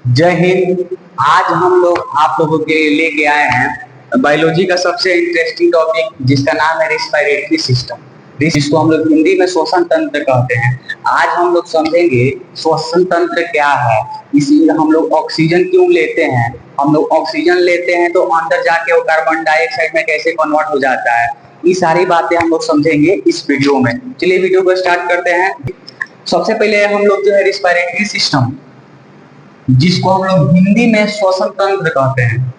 जय हिंद। आज हम लोग आप लोगों के लिए लेके आए हैं बायोलॉजी का सबसे इंटरेस्टिंग टॉपिक जिसका नाम है रिस्पायरेटरी सिस्टम। जिसको हम लोग हिंदी में श्वसन तंत्र कहते हैं। आज हम लोग समझेंगे श्वसन तंत्र क्या है, इसी हम लोग ऑक्सीजन क्यों लेते हैं, हम लोग ऑक्सीजन लेते हैं तो अंदर जाके वो कार्बन डाइऑक्साइड में कैसे कन्वर्ट हो जाता है। ये सारी बातें हम लोग समझेंगे इस वीडियो में। चलिए वीडियो को स्टार्ट करते हैं। सबसे पहले हम लोग जो है रिस्पायरेटरी सिस्टम, जिसको हम लोग हिंदी में श्वसन तंत्र कहते हैं।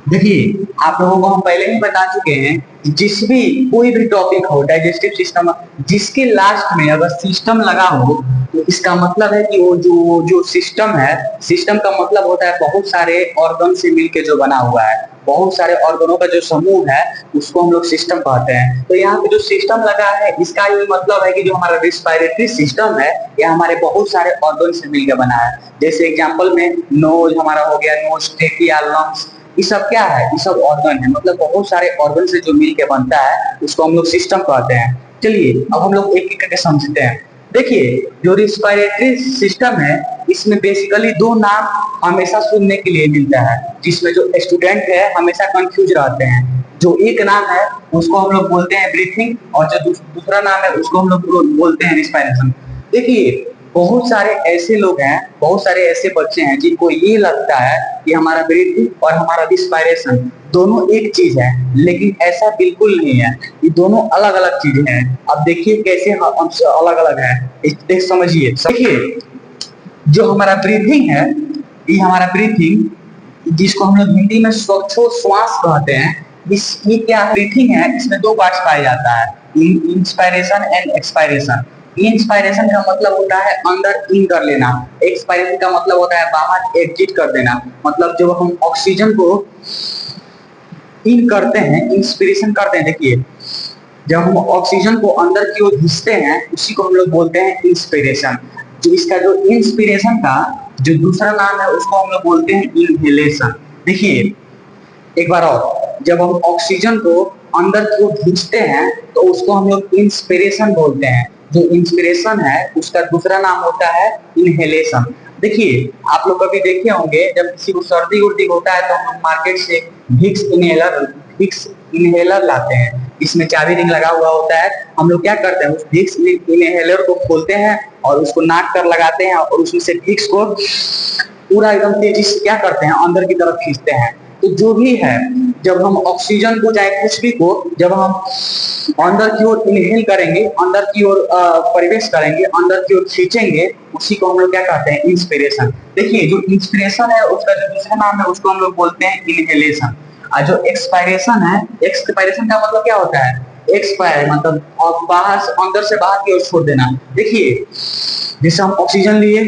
देखिए, आप लोगों को हम पहले ही बता चुके हैं, जिस भी कोई भी टॉपिक हो, डाइजेस्टिव सिस्टम, जिसके लास्ट में अगर सिस्टम लगा हो तो इसका मतलब है कि वो जो जो सिस्टम है, सिस्टम का मतलब होता है बहुत सारे ऑर्गन से मिलके जो बना हुआ है, बहुत सारे ऑर्गनों का जो समूह है उसको हम लोग सिस्टम कहते हैं। तो यहाँ पे जो सिस्टम लगा है इसका ये मतलब है कि जो हमारा रिस्पायरेटरी सिस्टम है यह हमारे बहुत सारे ऑर्गन से मिलकर बना है। जैसे एग्जांपल में नोज हमारा हो गया, नोज, ट्रेकिया, लंग्स, ये सब क्या है, ये सब ऑर्गन है, मतलब बहुत सारे ऑर्गन से जो मिलके बनता है उसको हम लोग सिस्टम कहते हैं। चलिए अब हम लोग एक एक करके समझते हैं। देखिए, जो रिस्पायरेटरी सिस्टम है इसमें बेसिकली दो नाम हमेशा सुनने के लिए मिलता है, जिसमें जो स्टूडेंट है हमेशा कंफ्यूज रहते हैं। जो एक नाम है उसको हम लोग बोलते हैं ब्रीथिंग, और जो दूसरा नाम है उसको हम लोग बोलते हैं रिस्पायरेशन। देखिए, बहुत सारे ऐसे लोग हैं, बहुत सारे ऐसे बच्चे हैं जिनको ये लगता है कि हमारा ब्रीथिंग और हमारा रिस्पायरेशन दोनों एक चीज है, लेकिन ऐसा बिल्कुल नहीं है। ये दोनों अलग अलग चीजें हैं। अब देखिए कैसे हम अलग अलग है, देख समझिए। देखिए, जो हमारा ब्रीथिंग है, ये हमारा ब्रीथिंग जिसको हम लोग हिंदी में श्वास कहते हैं, इस ये क्या है, ब्रीथिंग है, इसमें दो पार्ट्स पाया जाता है, इंस्पायरेशन एंड एक्सपायरेशन। इंस्पायरेशन का मतलब होता है अंदर इन कर लेना, एक्सपायरेशन का मतलब होता है बाहर एग्जिट कर देना। मतलब जब हम ऑक्सीजन को इन करते हैं, इंस्पिरेशन करते हैं, देखिए जब हम ऑक्सीजन को अंदर की ओर खींचते हैं उसी को हम लोग बोलते हैं इंस्पिरेशन। जो इसका जो इंस्पिरेशन का जो दूसरा नाम है उसको हम लोग बोलते हैं इनहेलेशन। देखिए एक बार और, जब हम ऑक्सीजन को अंदर की ओर खींचते हैं तो उसको हम लोग इंस्पिरेशन बोलते हैं। जो इंस्पिरेशन है उसका दूसरा नाम होता है इनहेलेशन। देखिए, आप लोग कभी देखे होंगे जब किसी को सर्दी उर्दी होता है तो हम मार्केट से विक्स इनहेलर लाते हैं, इसमें चाबी रिंग लगा हुआ होता है। हम लोग क्या करते हैं, उस विक्स इनहेलर को खोलते हैं और उसको नाक पर लगाते हैं और उसमें से विक्स को पूरा एकदम तेजी से क्या करते हैं, अंदर की तरफ खींचते हैं। तो जो भी है, जब हम ऑक्सीजन को चाहे कुछ भी को जब हम अंदर की ओर इनहेल करेंगे, अंदर की ओर प्रवेश करेंगे, अंदर की ओर खींचेंगे, उसी को हम लोग क्या कहते हैं, इंस्पिरेशन। देखिए, जो इंस्पिरेशन है उसका जो दूसरा नाम है उसको हम लोग बोलते हैं इनहेलेशन। और जो एक्सपायरेशन है, एक्सपायरेशन का मतलब क्या होता है, एक्सपायर मतलब बाहर से अंदर से बाहर की ओर छोड़ देना। देखिए, जैसे हम ऑक्सीजन लिए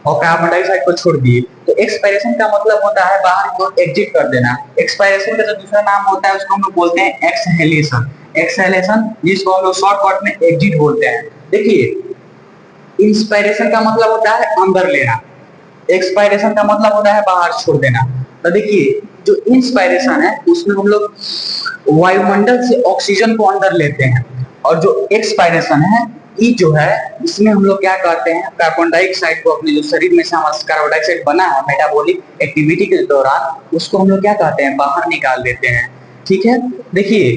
और कार्बन डाइऑक्साइड को छोड़ दिए, तो एक्सपायरेशन का मतलब होता है बाहर की ओर एग्जिट कर देना। एक्सपायरेशन का जो दूसरा नाम होता है उसको हम लोग बोलते हैं एक्सहेलेशन। एक्सहेलेशन जिसको हम लोग शॉर्टकट में एग्जिट बोलते हैं। देखिए, इंस्पायरेशन का मतलब होता है अंदर लेना, एक्सपायरेशन का मतलब होता है बाहर छोड़ देना। तो देखिए, जो इंस्पायरेशन है उसमें हम लोग वायुमंडल से ऑक्सीजन को अंदर लेते हैं, और जो एक्सपायरेशन है ये जो है इसमें हम लोग क्या करते हैं, कार्बन डाइऑक्साइड को अपने जो शरीर में से हमारा कार्बन डाइऑक्साइड बना है मेटाबॉलिक एक्टिविटी के दौरान उसको हम लोग क्या कहते हैं, बाहर निकाल देते हैं। ठीक है। देखिए,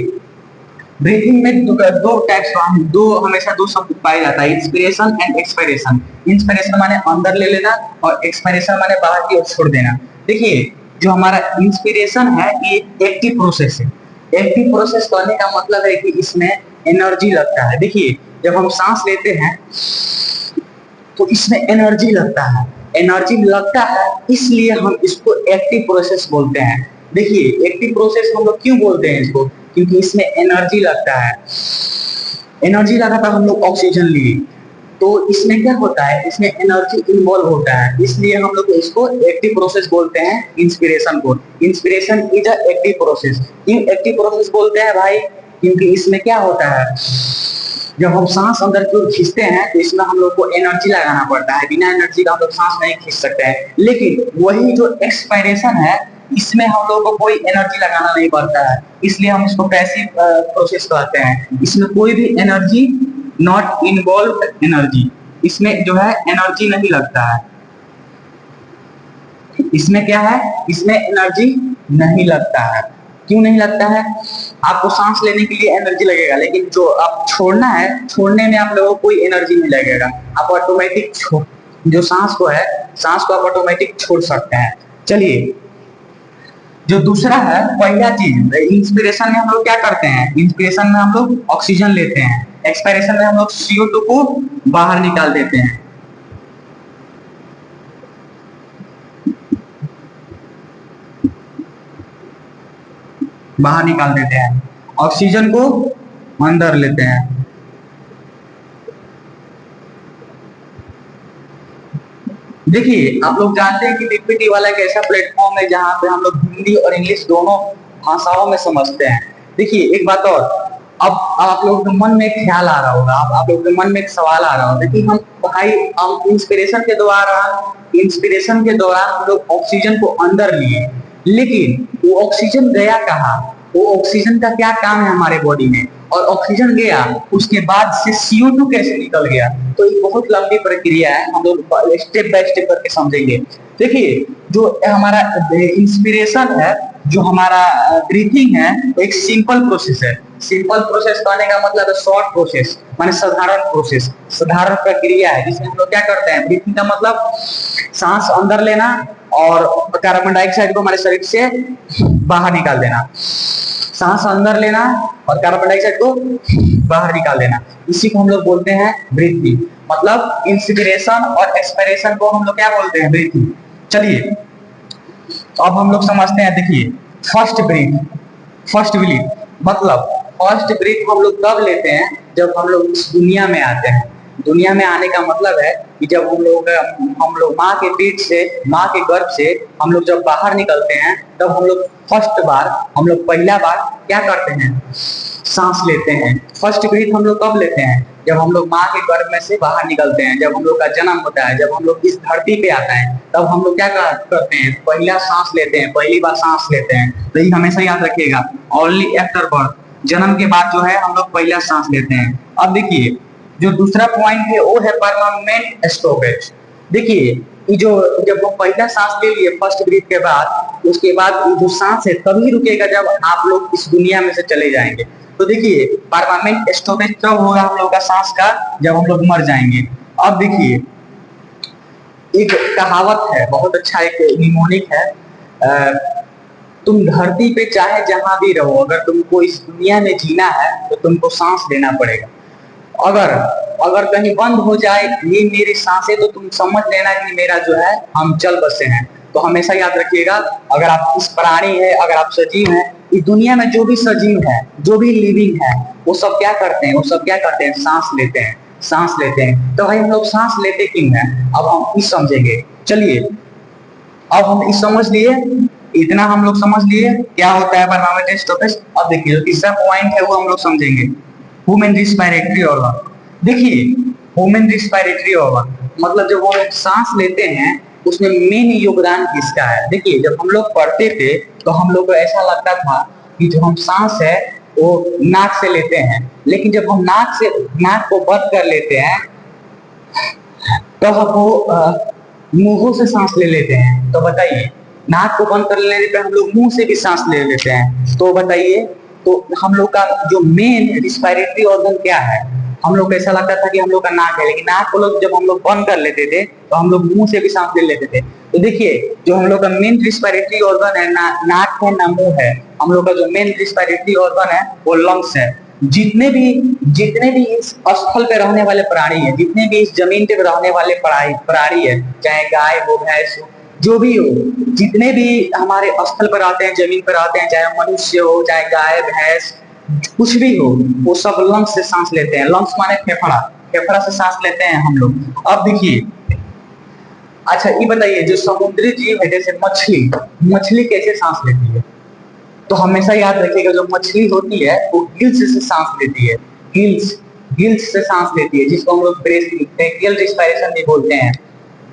ब्रीथिंग में दो टाइप्स, दो हमेशा दो शब्द पाया जाता है, इंस्पिरेशन एंड एक्सपायरेशन। इंस्पिरेशन माने अंदर ले लेना और एक्सपायरेशन माने बाहर की ओर छोड़ देना। देखिए, जो हमारा इंस्पिरेशन है ये एक्टिव प्रोसेस है। एक्टिव प्रोसेस करने का मतलब है कि इसमें एनर्जी लगता है। देखिए, जब हम सांस लेते हैं तो इसमें एनर्जी लगता है, एनर्जी लगता है इसलिए हम इसको एक्टिव प्रोसेस बोलते हैं। देखिए, एक्टिव प्रोसेस हम लोग क्यों बोलते हैं इसको, क्योंकि इसमें एनर्जी लगता है। एनर्जी लगा था, हम लोग ऑक्सीजन लिए, तो इसमें क्या होता है, इसमें एनर्जी इन्वॉल्व होता है, इसलिए हम लोग इसको एक्टिव प्रोसेस बोलते हैं। इंस्पिरेशन को, inspiration is a active process. क्यों एक्टिव प्रोसेस बोलते हैं भाई, क्योंकि इसमें क्या होता है, जब हम सांस अंदर की ओर खींचते हैं तो इसमें हम लोग को एनर्जी लगाना पड़ता है, बिना एनर्जी का हम लोग सांस नहीं खींच सकते हैं। लेकिन वही जो एक्सपायरेशन है इसमें हम लोग को कोई एनर्जी लगाना नहीं पड़ता है, इसलिए हम इसको पैसिव प्रोसेस कहते हैं। इसमें कोई भी एनर्जी, नॉट इन्वॉल्व एनर्जी, इसमें जो है एनर्जी नहीं लगता है। इसमें क्या है, इसमें एनर्जी नहीं लगता है। क्यों नहीं लगता है? आपको सांस लेने के लिए एनर्जी लगेगा, लेकिन जो आप छोड़ना है, छोड़ने में आप लोगों को कोई एनर्जी नहीं लगेगा। आप ऑटोमेटिक जो सांस को है, सांस को आप ऑटोमेटिक छोड़ सकते हैं। चलिए, जो दूसरा है, पहला चीज, इंस्पिरेशन में हम लोग क्या करते हैं? इंस्पिरेशन में हम लोग ऑक्सीजन लेते हैं, एक्सपायरेशन में हम लोग CO2 को बाहर निकाल देते हैं। बाहर निकाल देते हैं, ऑक्सीजन को अंदर लेते हैं। देखिए, आप लोग जानते हैं कि डीपीटी वाला एक ऐसा प्लेटफॉर्म है जहां पे हम लोग हिंदी और इंग्लिश दोनों भाषाओं में समझते हैं। देखिए, एक बात और, अब आप लोगों के मन में एक ख्याल आ रहा होगा, आप लोगों के मन में एक सवाल आ रहा होगा कि हम इंस्पिरेशन के दौरान हम लोग ऑक्सीजन को अंदर लिए, लेकिन वो ऑक्सीजन गया कहाँ? वो ऑक्सीजन का क्या काम है हमारे बॉडी में? और ऑक्सीजन गया, उसके बाद से CO2 कैसे निकल गया? तो ये बहुत लंबी प्रक्रिया है, हम लोग स्टेप बाय स्टेप करके समझेंगे। देखिए, जो हमारा इंस्पिरेशन है, जो हमारा ब्रीथिंग है, एक सिंपल प्रोसेस है। सिंपल प्रोसेस कहने का मतलब है शॉर्ट प्रोसेस, माने साधारण प्रोसेस, साधारण प्रक्रिया है, जिसमें हम लोग क्या करते हैं? ब्रीथिंग का मतलब सांस अंदर लेना और कार्बन डाइऑक्साइड को हमारे शरीर से बाहर निकाल देना। सांस अंदर लेना और कार्बन डाइऑक्साइड को बाहर निकाल देना, इसी को हम लोग बोलते हैं ब्रीथिंग। मतलब इंस्पिरेशन और एक्सपिरेशन को हम लोग क्या बोलते हैं? ब्रीथिंग। चलिए, तो अब हम लोग समझते हैं। देखिए, फर्स्ट ब्रीथ मतलब फर्स्ट ब्रीथ हम लोग तब लेते हैं जब हम लोग इस दुनिया में आते हैं। दुनिया में आने का मतलब है कि जब हम लोग माँ के पेट से, माँ के गर्भ से हम लोग जब बाहर निकलते हैं, तब हम लोग पहला बार क्या करते हैं? सांस लेते हैं। फर्स्ट ब्रीथ हम लोग कब लेते हैं? जब हम लोग माँ के गर्भ में से बाहर निकलते हैं, जब हम लोग का जन्म होता है, जब हम लोग इस धरती पे आता है, तब हम लोग क्या करते हैं? पहला सांस लेते हैं, पहली बार सांस लेते हैं। तो ये हमेशा याद रखिएगा, ओनली आफ्टर बर्थ, जन्म के बाद जो है हम लोग पहला सांस लेते हैं। अब देखिए, जो दूसरा पॉइंट है वो है परमानेंट स्टॉपेज। देखिए, ये जो जब वो पहला सांस ले लिए फर्स्ट ब्रीथ के बाद, उसके बाद जो सांस है तभी रुकेगा जब आप लोग इस दुनिया में से चले जाएंगे। तो देखिए, परमानेंट स्टॉपेज तब होगा हम लोग का सांस का जब हम लोग मर जाएंगे। अब देखिए, एक कहावत है, बहुत अच्छा एक निमोनिक है, तुम धरती पे चाहे जहां भी रहो, अगर तुमको इस दुनिया में जीना है तो तुमको सांस लेना पड़ेगा। अगर कहीं बंद हो जाए ये मेरी सांसें, तो तुम समझ लेना कि मेरा जो है हम चल बसे हैं। तो हमेशा याद रखिएगा, अगर आप इस प्राणी है, अगर आप सजीव हैं, इस दुनिया में जो भी सजीव है, जो भी लिविंग है, वो सब क्या करते हैं? सांस लेते हैं, सांस लेते हैं। तो भाई हम लोग सांस लेते क्यों हैं? अब हम इस समझेंगे। चलिए, अब हम इस समझ लिए, इतना हम लोग समझ लिए क्या होता है परमानेंट स्टॉपेज। अब देखिए, जो तीसरा पॉइंट है वो हम लोग समझेंगे, ह्यूमन रिस्पायरेटरी ऑर्गन। देखिए, ह्यूमन रिस्पायरेटरी ऑर्गन मतलब जब हम सांस लेते हैं उसमें मेन योगदान किसका है? देखिए, जब हम लोग पढ़ते थे तो हम लोग को ऐसा लगता था कि जो हम सांस है वो नाक से लेते हैं, लेकिन जब हम नाक को बंद कर लेते हैं तो हम वो मुंहों से सांस ले लेते हैं। तो बताइए, नाक को बंद कर लेने पे हम लोग मुंह से भी सांस ले लेते हैं। तो बताइए, तो हम लोग का जो मेन रिस्पायरेटरी ऑर्गन क्या है? हम लोग को ऐसा लगता था कि हम लोग का नाक है, लेकिन नाक को लोग जब हम लोग बंद कर लेते थे तो हम लोग मुंह से भी सांस ले लेते थे। तो देखिए, जो हम लोग का मेन रिस्पायरेटरी ऑर्गन है, नाक है ना मुंह है, हम लोग का जो मेन रिस्पायरेटरी ऑर्गन है वो लंग्स है। जितने भी इस स्थल पे रहने वाले प्राणी है, जितने भी इस जमीन पे रहने वाले प्राणी है, चाहे गाय हो, भैंस हो, जो भी हो, जितने भी हमारे स्थल पर आते हैं, जमीन पर आते हैं, चाहे मनुष्य हो, चाहे गाय, भैंस, कुछ भी हो, वो सब लंग्स से सांस लेते हैं। लंग्स माने फेफड़ा, फेफड़ा से सांस लेते हैं हम लोग। अब देखिए, अच्छा ये बताइए, जो समुद्री जीव है जैसे मछली कैसे सांस लेती है? तो हमेशा याद रखिएगा, जो मछली होती है वो गिल्स से सांस लेती है, गिल्स से सांस लेती है, जिसको हम लोग ब्रेथियल रिस्पायरेशन भी बोलते हैं।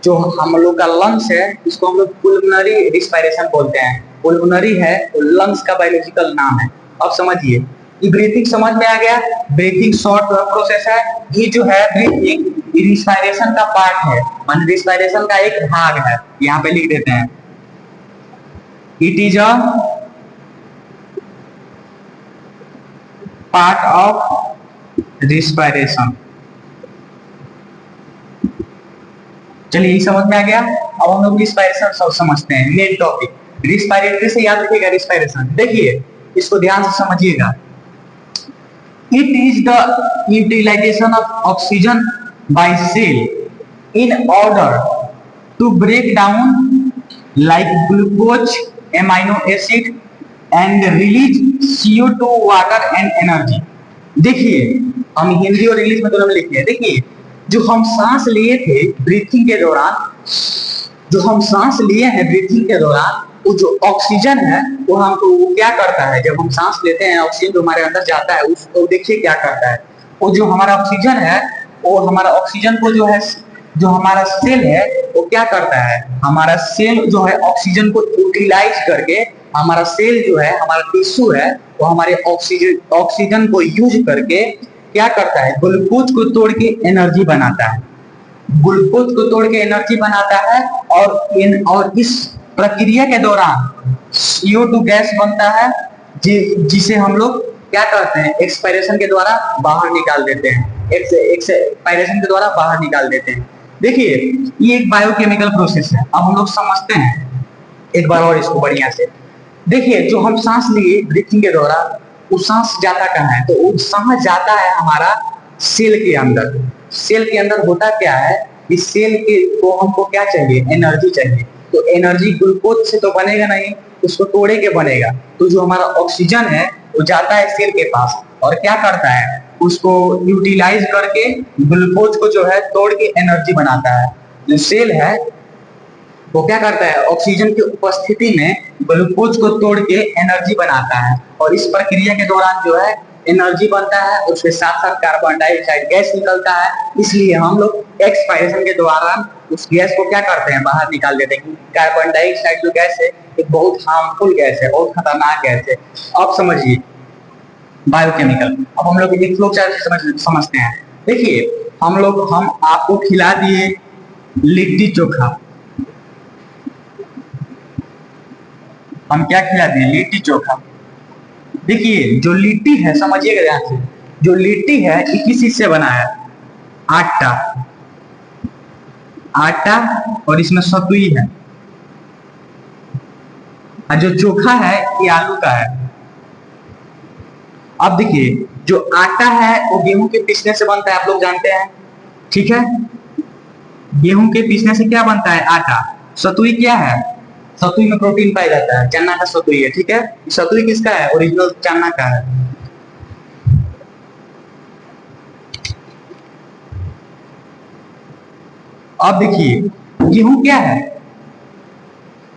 जो हम लोग का लंग्स है इसको हम लोग पुल्मोनरी रिस्पायरेशन बोलते हैं। पुलमोनरी है वो लंग्स का बायोलॉजिकल नाम है। अब समझिए, ये ब्रीथिंग समझ में आ गया। ब्रीथिंग शॉर्ट प्रोसेस है। ये जो है ब्रीथिंग रिस्पायरेशन का पार्ट है, मान रिस्पायरेशन का एक भाग है। यहाँ पे लिख देते हैं, it is a part of respiration. चलिए ये समझ में आ गया। अब हम लोग रिस्पायरेशन सब समझते हैं। मेन टॉपिक रिस्पायरेटरी से याद रखिएगा रिस्पायरेशन। देखिए इसको ध्यान से समझिएगा। It is the utilization of oxygen by cell in order to break down like glucose, amino acid and release CO2, water and energy. देखिए हम हिंदी और इंग्लिश में दोनों में लिखे हैं। देखिए जो हम सांस लिए थे ब्रीथिंग के दौरान, जो हम सांस लिए हैं ब्रीथिंग के दौरान, वो जो ऑक्सीजन है वो हमको वो क्या करता है, जब हम सांस लेते हैं ऑक्सीजन जो हमारे अंदर जाता है उसको देखिए क्या करता है। वो जो हमारा ऑक्सीजन है वो हमारा ऑक्सीजन को जो है, जो हमारा सेल है वो क्या करता है, हमारा सेल जो है ऑक्सीजन को यूटिलाइज करके, हमारा सेल जो है हमारा टिश्यू है वो हमारे ऑक्सीजन को यूज करके क्या करता है, ग्लूकोज को तोड़ के एनर्जी बनाता है। ग्लूकोज को तोड़ के एनर्जी बनाता है और इस प्रक्रिया के दौरान CO2 गैस बनता है जिसे हम लोग क्या करते हैं, एक्सपायरेशन के द्वारा बाहर निकाल देते हैं। एक्सपायरेशन के द्वारा बाहर निकाल देते हैं। देखिए ये एक बायोकेमिकल प्रोसेस है। अब हम लोग समझते हैं एक बार और इसको बढ़िया से। देखिए जो हम सांस लिए ब्रीथिंग के दौरान, वो सांस जाता कहाँ है, तो वो सांस जाता है हमारा सेल के अंदर। सेल के अंदर होता क्या है, इस सेल के को हमको क्या चाहिए, एनर्जी चाहिए। तो एनर्जी ग्लूकोज से तो बनेगा नहीं, उसको तोड़े के बनेगा। तो जो हमारा ऑक्सीजन है वो जाता है सेल के पास और क्या करता है, उसको यूटिलाइज करके ग्लूकोज को जो है तोड़ के एनर्जी बनाता है। जो सेल है वो क्या करता है, ऑक्सीजन की उपस्थिति में ग्लूकोज को तोड़ के एनर्जी बनाता है और इस प्रक्रिया के दौरान जो है एनर्जी बनता है, उसके साथ साथ कार्बन डाइऑक्साइड गैस निकलता है। इसलिए हम लोग एक्सपायरेशन के दौरान उस गैस को क्या करते हैं, बाहर निकाल देते हैं। कार्बन डाइऑक्साइड जो गैस है एक बहुत हार्मफुल गैस है, बहुत खतरनाक गैस है। अब समझिए बायोकेमिकल। अब हम लोग एक फ्लो चार्ट समझते हैं। देखिए हम आपको खिला दिए लिट्टी चोखा, हम क्या खिला दिए, लिट्टी चोखा। देखिए जो लिट्टी है समझिएगा ध्यान से, जो लिट्टी है ये किस चीज से बना है, आटा, आटा और इसमें सतुई है। और जो चोखा है ये आलू का है। अब देखिए जो आटा है वो गेहूं के पीसने से बनता है, आप लोग जानते हैं, ठीक है। गेहूं के पीसने से क्या बनता है, आटा। सतुई क्या है, सतुई में प्रोटीन पाया जाता है, चना का सतुई है, ठीक है। सतुई किसका है, ओरिजिनल चना का है। अब देखिए गेहूं क्या है,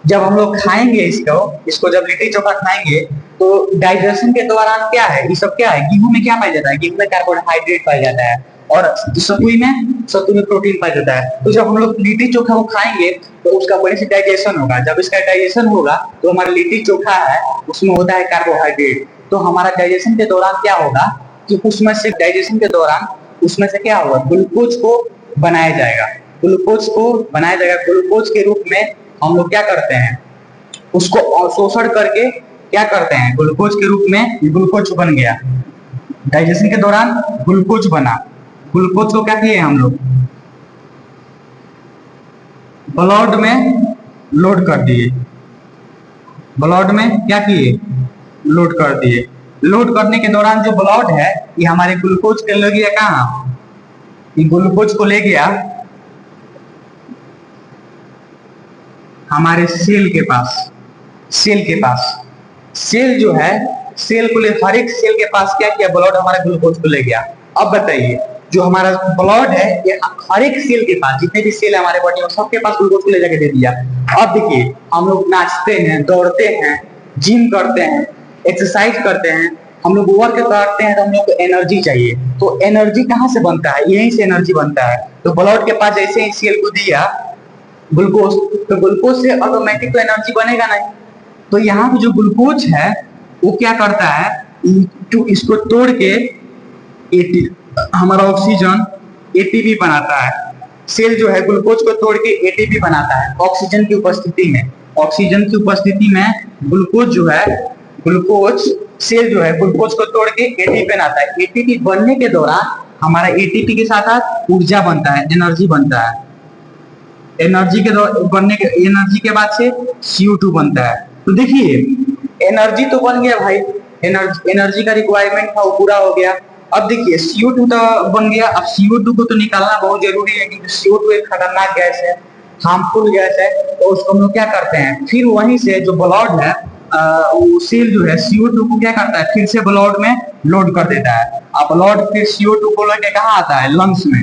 जब हम लोग खाएंगे इसको जब लिट्टी चोखा खाएंगे तो डाइजेशन के दौरान क्या है, ये सब क्या है, गेहूं में क्या पाया जाता है, गेहूं में कार्बोहाइड्रेट पाया जाता है और सतुई में प्रोटीन पाया जाता है। तो जब हम लोग लिट्टी चोखा को खाएंगे तो उसका बढ़िया से डाइजेशन होगा। जब इसका डाइजेशन होगा तो हमारा लिट्टी चोखा है उसमें होता है कार्बोहाइड्रेट। तो हमारा डाइजेशन के दौरान क्या होगा कि उसमें से डाइजेशन के दौरान उसमें से क्या होगा, ग्लूकोज को बनाया जाएगा। ग्लूकोज को बनाया जाएगा, ग्लूकोज के रूप में हम लोग क्या करते हैं, उसको अवशोषण करके क्या करते हैं, ग्लूकोज के रूप में ग्लूकोज बन गया। डाइजेशन के दौरान ग्लूकोज बना, ग्लूकोज को क्या किए हम लोग, ब्लड में लोड कर दिए। ब्लड में क्या किए, लोड कर दिए। लोड करने के दौरान जो ब्लड है ये हमारे ग्लूकोज के ले गया कहाँ, ये ग्लूकोज को ले गया हमारे सेल के पास। सेल के पास, सेल जो है सेल को ले, हर एक सेल के पास क्या किया, ब्लड हमारा ग्लूकोज को ले गया। अब बताइए जो हमारा ब्लड है ये हर एक सेल के पास, जितने भी सेल है हमारे बॉडी में सबके पास ग्लूकोज को ले जाके दे दिया। अब देखिए हम लोग नाचते हैं, दौड़ते हैं, जिम करते हैं, एक्सरसाइज करते हैं, हम लोग वर्क करते हैं तो हम लोग को एनर्जी चाहिए। तो एनर्जी कहाँ से बनता है, यहीं से एनर्जी बनता है। तो ब्लड के पास जैसे ही सेल को दिया ग्लूकोज, तो ग्लूकोज से ऑटोमेटिक तो एनर्जी बनेगा नहीं, तो यहाँ पे जो ग्लूकोज है वो क्या करता है, इसको तोड़ के हमारा ऑक्सीजन एटीपी बनाता है। सेल जो है ग्लूकोज को तोड़ के एटीपी बनाता है ऑक्सीजन की उपस्थिति में। ऑक्सीजन की उपस्थिति में ग्लूकोज जो है, ग्लूकोज सेल जो है ग्लूकोज को तोड़ के एटीपी बनाता है। एटीपी बनने के दौरान हमारा एटीपी के साथ ऊर्जा बनता है, एनर्जी बनता है। एनर्जी के बनने के एनर्जी के बाद से CO2 बनता है। तो देखिए एनर्जी तो बन गया भाई, एनर्जी का रिक्वायरमेंट था वो पूरा हो गया। अब देखिए CO2 तो बन गया, अब CO2 को तो निकालना बहुत जरूरी है क्योंकि CO2 एक खतरनाक गैस है, हार्मफुल गैस है। तो उसको हम लोग क्या करते हैं, फिर वहीं से जो ब्लड है वो सेल जो है CO2 को क्या करता है, फिर से ब्लड में लोड कर देता है। अब ब्लड फिर CO2 को लेके कहाँ आता है, लंग्स में,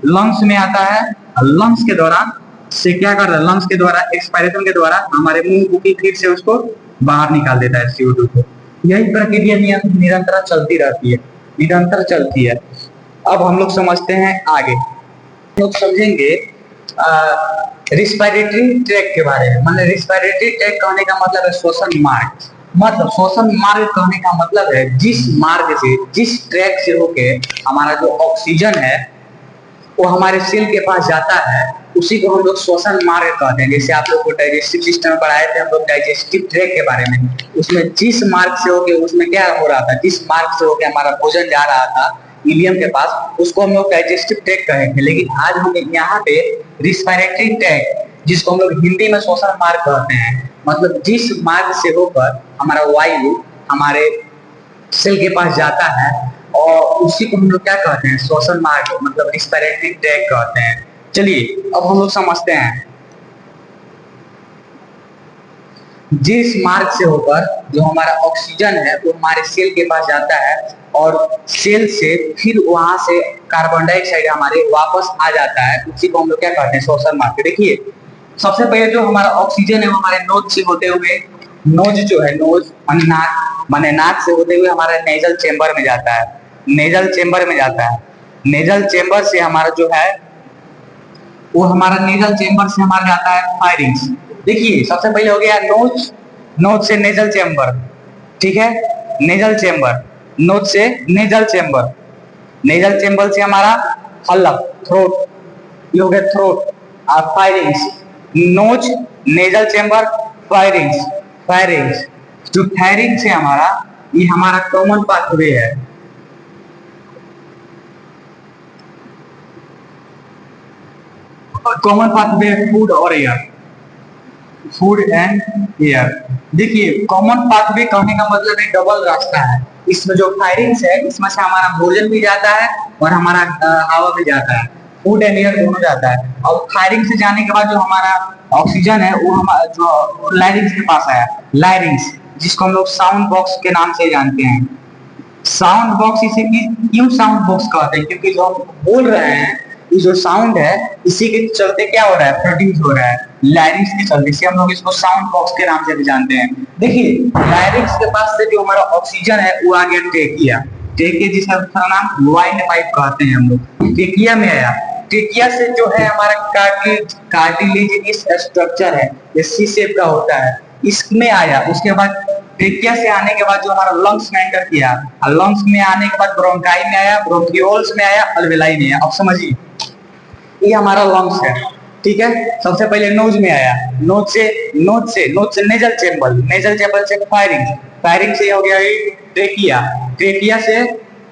लंग्स में आता है। लंग्स के दौरान से क्या कर रहा है, लंग्स के द्वारा एक्सपायरेशन के द्वारा हमारे मुंह की फिर से उसको बाहर निकाल देता है CO2 को। यही प्रक्रिया निरंतर चलती रहती है, निरंतर चलती है। अब हम लोग समझते हैं आगे, हम लोग समझेंगे रिस्पायरेटरी ट्रैक के बारे में। मतलब रिस्पायरेटरी ट्रैक कहने का मतलब है श्वसन मार्ग। मतलब श्वसन मार्ग कहने का मतलब है जिस मार्ग से, जिस ट्रैक से होके हमारा जो ऑक्सीजन है वो हमारे सेल के पास जाता है, उसी को हम लोग श्वसन मार्ग कहते हैं। जैसे आप लोग को डाइजेस्टिव सिस्टम में पढ़ाए थे हम लोग डाइजेस्टिव ट्रैक के बारे में, उसमें जिस मार्ग से होके उसमें क्या हो रहा था, जिस मार्ग से होके हमारा भोजन जा रहा था इलियम के पास, उसको हम लोग डाइजेस्टिव ट्रैक कहेंगे। लेकिन आज हम यहाँ पे रिस्पायरेटरी ट्रैक, जिसको हम लोग हिंदी में श्वसन मार्ग कहते हैं, मतलब जिस मार्ग से होकर हमारा वायु हमारे सेल के पास जाता है और उसी को हम लोग क्या कहते हैं, श्वसन मार्ग, मतलब रिस्पायरेटरी ट्रैक कहते हैं। चलिए अब हम लोग समझते हैं जिस मार्ग से होकर जो हमारा ऑक्सीजन है वो हमारे सेल के पास जाता है और सेल से फिर वहां से कार्बन डाइऑक्साइड हमारे वापस आ जाता है, उसी को हम लोग क्या कहते हैं, श्वसन मार्ग। देखिए सबसे पहले जो हमारा ऑक्सीजन है वो हमारे नोज से होते हुए, नोज जो है, नोज माने नाक से होते हुए हमारा नेजल चेंबर में जाता है, नेजल चेंबर में जाता है। नेजल चेंबर से हमारा जो है वो हमारा नेजल चेंबर से हमारा जाता है फायरिंग्स। देखिए सबसे पहले हो गया नोज, नोज से नेजल चेंबर, ठीक है, नेजल चेंबर, नोज से नेजल चेंबर, नेजल चेंबर से हमारा हलक, थ्रोट, ये हो गया थ्रोट। और pharynx, nose, nasal chamber, pharynx, pharynx. जो फायरिंग्स है हमारा, ये हमारा कॉमन पाथवे है, कॉमन पाथवे फूड और एयर, फूड एंड एयर। देखिए कॉमन पाथवे कहने का मतलब है डबल रास्ता है। इसमें जो फायरिंग्स है इसमें से हमारा भोजन भी जाता है और हमारा हवा भी जाता है, फूड एंड एयर दोनों जाता है। और फायरिंग से जाने के बाद जो हमारा ऑक्सीजन है वो हमारा जो लायरिंग्स के पास आया, लायरिंग्स, जिसको हम लोग साउंड बॉक्स के नाम से जानते हैं। साउंड बॉक्स इसे क्यों साउंड बॉक्स कहते हैं, क्योंकि जो हम बोल रहे हैं ये जो साउंड है इसी के चलते क्या हो रहा है, प्रोड्यूस हो रहा है लायरिंग्स के चलते, इसलिए हम लोग इसको साउंड बॉक्स के नाम से भी जानते हैं। देखिए लायरिंग्स के पास से जो हमारा ऑक्सीजन है वो आ गया ट्रेकिया, ट्रेकिया जिसका नाम वाइंड पाइप कहते हैं हम लोग, ट्रेकिया में आया। ट्रेकिया से जो है हमारा कार्टिलेजिनस स्ट्रक्चर है, ये सी शेप का होता है, इसमें आया। उसके बाद ट्रेकिया से आने के बाद जो हमारा लंग्स में एंटर किया, लंग्स में आने के बाद ब्रोंकाई में आया, ब्रोंकियोल्स में आया, अल्वेलाई में आया। अब समझिए ये हमारा लंग्स है, ठीक है। सबसे पहले नोज में आया, नोज से नेजल चेंबर, नेजल चेंबर से फायरिंग, फायरिंग से हो गया ट्रेकिया, ट्रेकिया से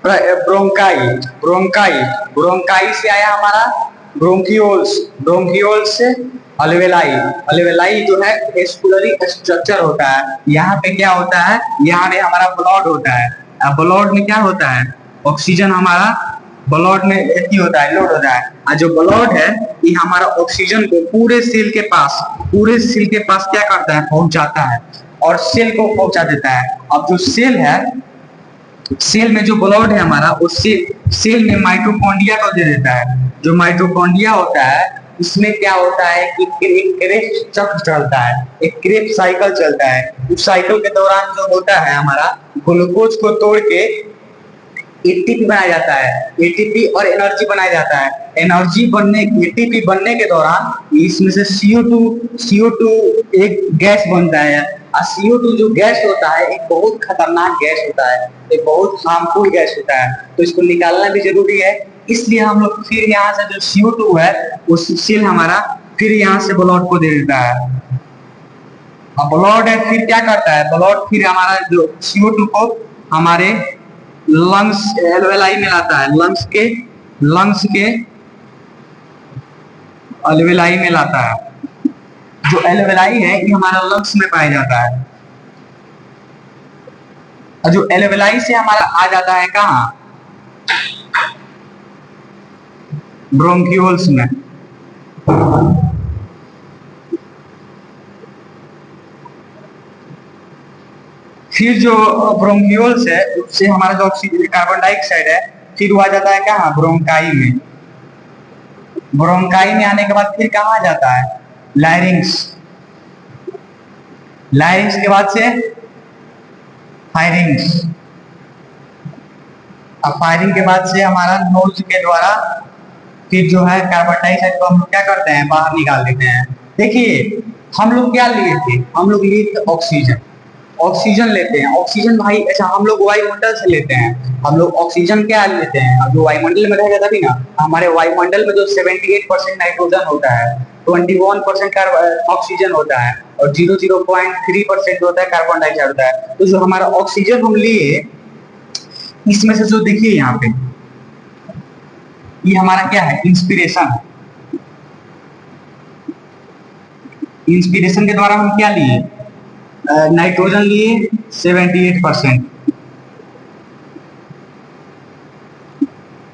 ब्रोंकाई, ब्रोंकाई, ब्रोंकाई से आया हमारा ब्रोंकियोल्स, ब्रोंकियोल्स से अल्वेलाई, अल्वेलाई जो है वेस्कुलरी स्ट्रक्चर होता है। यहाँ पे क्या होता है, यहाँ पे हमारा ब्लड होता है, ब्लड में क्या होता है, ऑक्सीजन हमारा ब्लड में एक होता है, लोड होता है। और जो ब्लड है ये हमारा ऑक्सीजन को पूरे सेल के पास, पूरे सेल के पास क्या करता है, पहुंचाता है और सेल को पहुंचा देता है। अब जो सेल है, सेल में जो ब्लड है हमारा, उस सेल में माइटोकॉन्ड्रिया को दे देता है। जो माइटोकॉन्ड्रिया होता है इसमें क्या होता है कि एक क्रेब्स चक्र चलता है, एक क्रेब्स साइकिल चलता है। उस साइकिल के दौरान जो होता है हमारा ग्लूकोज को तोड़ के एटीपी बनाया जाता है, एटीपी और एनर्जी बनाया जाता है। एनर्जी बनने, एटीपी बनने के दौरान इसमें से CO2 एक गैस बनता है। और CO2 जो गैस होता है एक बहुत खतरनाक गैस होता है, एक बहुत हार्मफुल गैस होता है, तो इसको निकालना भी जरूरी है। इसलिए हम लोग फिर यहाँ से जो CO2 है वो सेल हमारा फिर यहाँ से ब्लड को दे देता है। अब ब्लड है फिर क्या करता है, ब्लड फिर हमारा जो CO2 को हमारे लंग्स एल्वेलाई में लाता है, लंग्स के एल्वेलाई में लाता है। जो एल्वेलाई है ये हमारा लंग्स में पाया जाता है, और जो एल्वेलाई से हमारा आ जाता है कहाँ, ब्रोंकियोल्स में। फिर जो ब्रोंकियोल्स है उससे हमारा जो ऑक्सीजन कार्बन डाइऑक्साइड है फिर वो आ जाता है कहाँ, ब्रोंकाई में। ब्रोंकाई में आने के बाद फिर कहाँ आ जाता है, लैरिंग्स। लैरिंग्स के बाद से फायरिंग्स। अब फायरिंग के बाद से हमारा नोज के द्वारा फिर जो है कार्बन डाइऑक्साइड को हम लोग क्या करते हैं, बाहर निकाल देते हैं। देखिए हम लोग क्या लिए थे, हम लोग लिए थे ऑक्सीजन, ऑक्सीजन लेते हैं। ऑक्सीजन भाई अच्छा हम लोग वायुमंडल से लेते हैं, हम लोग ऑक्सीजन क्या लेते हैं, अब जो वायुमंडल में रहेगा तभी ना। हमारे वायुमंडल में जो 78% नाइट्रोजन होता है, 21% ऑक्सीजन होता है और 0.3% होता है कार्बन डाइऑक्साइड होता है। तो जो हमारा ऑक्सीजन हम लिए इसमें से जो देखिए यहाँ पे ये हमारा क्या है, इंस्पिरेशन। इंस्पिरेशन के द्वारा हम क्या लिए, नाइट्रोजन लिए 78%,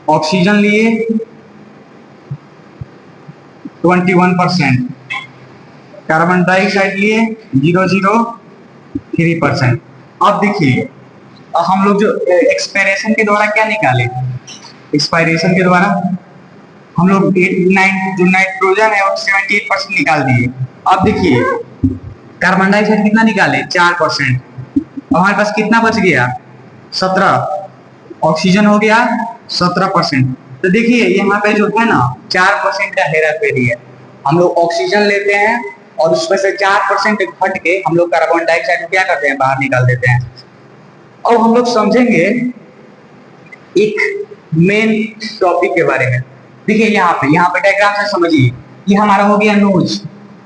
ऑक्सीजन लिए 21%, कार्बन डाइऑक्साइड लिए 0.03%। अब देखिए हम लोग जो एक्सपायरेशन के द्वारा क्या निकाले, एक्सपायरेशन के द्वारा हम लोग जो नाइट्रोजन है वो 78% निकाल दिए। अब देखिए कार्बन डाइऑक्साइड कितना निकाले, 4%। अब हमारे पास कितना बच गया, 17। ऑक्सीजन हो गया 17%। तो देखिए यहाँ पे जो है ना 4% का हेरा फेरी है। हम लोग ऑक्सीजन लेते हैं और उसमें से 4% घट के हम लोग कार्बन डाइऑक्साइड को क्या करते हैं, बाहर निकाल देते हैं। अब हम लोग समझेंगे एक मेन टॉपिक के बारे में। देखिए यहाँ पे डायग्राम से समझिए, ये हमारा हो गया नोज।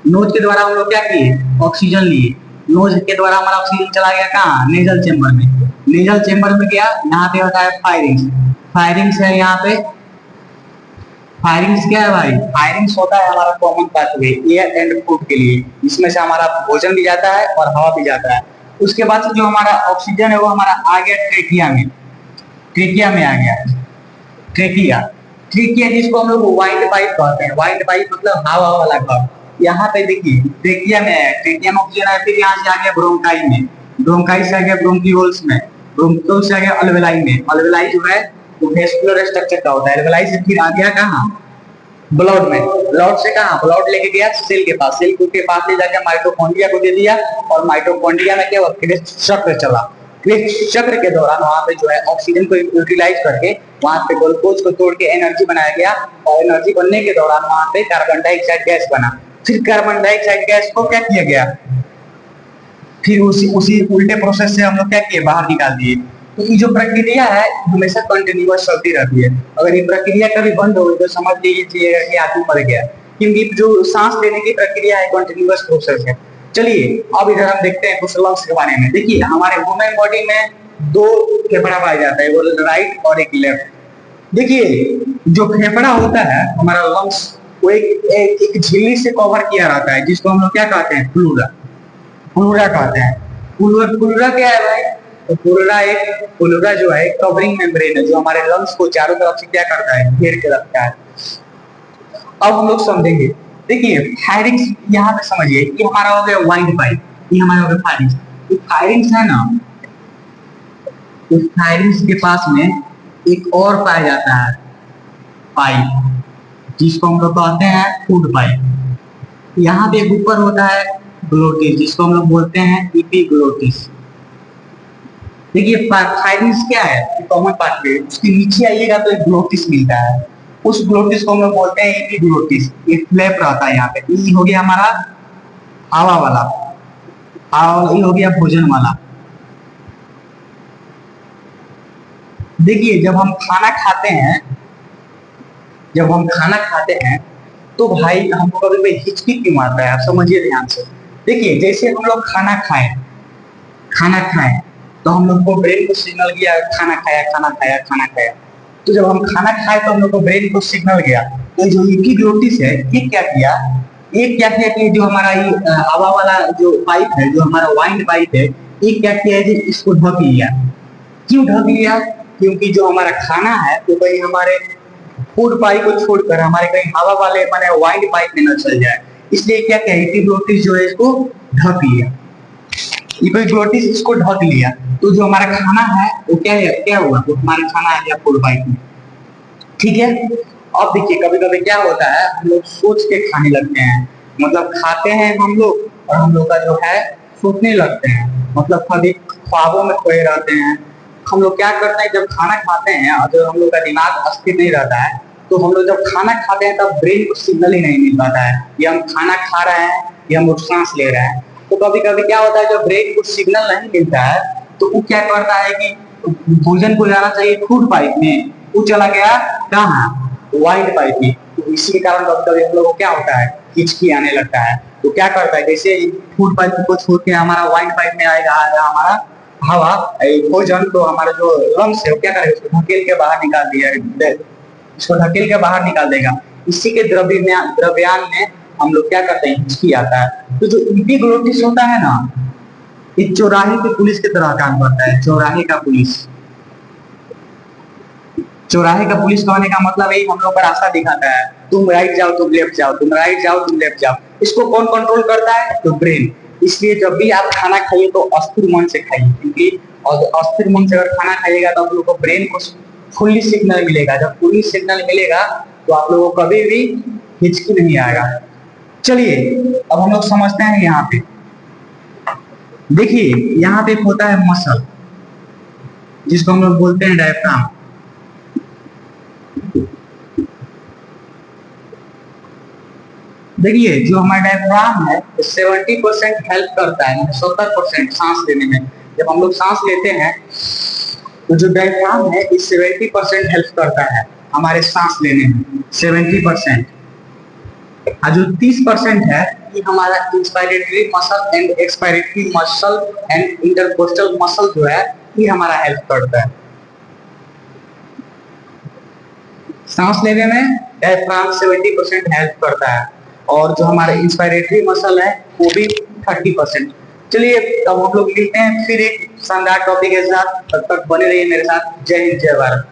नोज के द्वारा हम लोग क्या किए, ऑक्सीजन लिए। नोज के द्वारा हमारा ऑक्सीजन चला गया कहाँ, नेजल चेम्बर में। नेजल चेम्बर में गया, यहाँ पे होता है फायरिंग्स। फायरिंग्स है यहाँ पे, फायरिंग्स क्या है भाई, फायरिंग्स होता है हमारा common pathway air and food के लिए, इसमें से हमारा भोजन भी जाता है और हवा भी जाता है। उसके बाद से जो हमारा ऑक्सीजन है वो हमारा आ गया ट्रेकिया में, ट्रेकिया में आ गया। ट्रेकिया जिसको हम लोग वाइंड पाइप कहते हैं। वाइंड पाइप मतलब हवा वाला घर। यहाँ पे देखिए ट्रेकिया में है, ट्रेकिया में ऑक्सीजन है, फिर यहाँ से आ गया ब्रोंकाई में, ब्रोंकाई से आ गया ब्रोंकियोल्स में, ब्रोंकियोल्स से आ गया अल्वेलाई में। अल्वेलाई जो है वो वेस्कुलर स्ट्रक्चर का होता है। अल्वेलाई से फिर आ गया कहाँ, ब्लड में। ब्लड से कहाँ, ब्लड लेके गया सेल के पास, सेल के पास ले जाकर माइटोकॉन्ड्रिया को दे दिया, और माइटोकॉन्ड्रिया में क्या हुआ, क्रेस्ट चक्र चला। क्रेस्ट चक्र के दौरान वहां पे जो है ऑक्सीजन को यूटिलाइज करके वहां पे ग्लूकोज को तोड़ के एनर्जी बनाया गया, और एनर्जी बनने के दौरान वहां पे कार्बन डाइऑक्साइड गैस बना। फिर कार्बन डाइऑक्साइड गैस को क्या किया गया, फिर उसी उल्टे प्रोसेस से हम लोग क्या किए, बाहर निकाल दिए। तो ये जो प्रक्रिया है हमेशा कंटिन्यूअस चलती रहती है। अगर ये प्रक्रिया कभी बंद हो गई तो समझ लीजिए कि आदमी मर गया, क्योंकि जो सांस लेने की प्रक्रिया है कंटिन्यूअस प्रोसेस है। चलिए अब इधर हम देखते हैं कुछ लंग्स के बारे में। देखिए हमारे ह्यूमन बॉडी में दो फेफड़ा पाया जाता है, वो राइट और एक लेफ्ट। देखिए जो फेफड़ा होता है हमारा लंग्स, वो एक झिल्ली से कवर किया रहता है, जिसको हम लोग क्या कहते हैं, प्लूरा। प्लूरा कहते हैं। प्लूरा क्या है भाई, तो प्लूरा जो है कवरिंग मेम्ब्रेन है, जो हमारे लंग्स को चारों तरफ से क्या करता है, घेर के रखता है। अब हम लोग समझेंगे। देखिए फायरिंग्स यहाँ पे समझिए, ये हमारा हो गया वाइंड पाइप, ये हमारा हो गया फायरिंग्स। तो फायरिंग्स है ना, तो फायरिंग्स के पास में एक और पाया जाता है पाइप, जिसको हम लोग कहते हैं फूड पाइप। यहाँ पे ऊपर होता है ग्लोटिस, जिसको हम लोग बोलते हैं इपीग्लोटिस। देखिए फाइनेंस क्या है, कॉमन पाथवे, उसके नीचे आइएगा तो एक ग्लोटिस मिलता है। उस ग्लोटिस को हम लोग बोलते हैं एपीग्लोटिस। ये फ्लैप रहता है यहाँ पे। ई हो गया हमारा हवा वाला, हवा, ये हो गया भोजन वाला। देखिए जब हम खाना खाते हैं तो भाई हमको कभी कभी हिचकी क्यों आता है, आप समझिए ध्यान से। देखिए जैसे हम लोग खाना खाएं तो हम लोग को ब्रेन को सिग्नल गया खाना खाया खाना खाया खाना खाया। तो जब हम खाना खाए तो हम लोग को ब्रेन को सिग्नल गया, तो जो एपिग्लोटिस है ये क्या किया कि जो हमारा ये हवा वाला जो पाइप है, जो हमारा वाइंड पाइप है, ये क्या किया है जी, इसको ढक लिया। क्यों ढक लिया? क्योंकि जो हमारा खाना है वो कहीं हमारे फूड पाइप को छोड़कर हमारे कहीं हवा वाले माने वाइंड पाइप में न चल जाए, इसलिए क्या किया एपिग्लोटिस जो है इसको ढक लिया। इपिग्लोटिस इसको ढक लिया, तो जो हमारा खाना है वो क्या हुआ, वो हमारा खाना आ गया फूड पाइप में। ठीक है। अब देखिए कभी कभी क्या होता है, हम लोग सोच के खाने लगते हैं, मतलब खाते हैं हम लोग और हम लोग का जो है सोचने लगते हैं, मतलब कभी ख्वाबों में खोए रहते हैं। हम लोग क्या करते हैं, जब खाना खाते हैं और जब हम लोग का दिमाग स्थिर नहीं रहता है, तो हम लोग जब खाना खाते हैं तब ब्रेन को सिग्नल ही नहीं मिल पाता है कि हम खाना खा रहे हैं या हम लोग सांस ले रहे हैं। तो कभी कभी क्या होता है, जब ब्रेन को सिग्नल नहीं मिलता है तो वो क्या करता है कि भोजन को जाना चाहिए फूड पाइप में, वो चला गया कहाँ, वाइड पाइप में। तो इसी के कारण कभी कभी हम लोग को क्या होता है, हिचकी आने लगता है। तो क्या करता है, जैसे फूड पाइप को छोड़ के हमारा वाइड पाइप में आएगा हमारा हवा, भोजन, तो हमारा जो लंग्स है वो क्या करेगा, उसको ढकेल के बाहर निकाल दिया, इसको ढकेल के बाहर निकाल देगा। इसी के द्रव्यान में हम लोग क्या करते हैं, हिचकी आता है। तो जो एपिग्लोटिस होता है ना, ये चौराहे के पुलिस की तरह काम करता है। चौराहे का पुलिस कहने का मतलब यही, हम लोग का रास्ता दिखाता है, तुम राइट जाओ तुम लेफ्ट जाओ, तुम राइट जाओ तुम लेफ्ट जाओ। इसको कौन कंट्रोल करता है, तो ब्रेन। इसलिए जब भी आप खाना खाइए तो अस्थिर मन से खाइए, क्योंकि और अस्थिर मन से अगर खाना खाइएगा तो आप लोग को ब्रेन को फुल्ली सिग्नल मिलेगा। जब फुल्ली सिग्नल मिलेगा तो आप लोगों को कभी भी हिचकी नहीं आएगा। चलिए अब हम लोग समझते हैं यहाँ पे। देखिए यहाँ पे होता है मसल, जिसको हम लोग बोलते हैं डायफ्राम। देखिए जो हमारा डायफ्राम है 70% हेल्प करता है, 70% सांस लेने में। जब हम लोग सांस लेते हैं तो जो डायफ्राम है इस 70% हेल्प करता है हमारे सांस लेने में, 70%। और जो 30% है ये हमारा inspiratory muscle and expiratory muscle and intercostal muscle जो है ये हमारा हेल्प करता है सांस लेने में। डायफ्राम 70% हेल्प करता है और जो हमारा इंस्पायरेटरी मसल है वो भी 30%। चलिए अब हम लोग मिलते हैं फिर एक शानदार टॉपिक के साथ, तब तक बने रहिए मेरे साथ। जय हिंद जय भारत।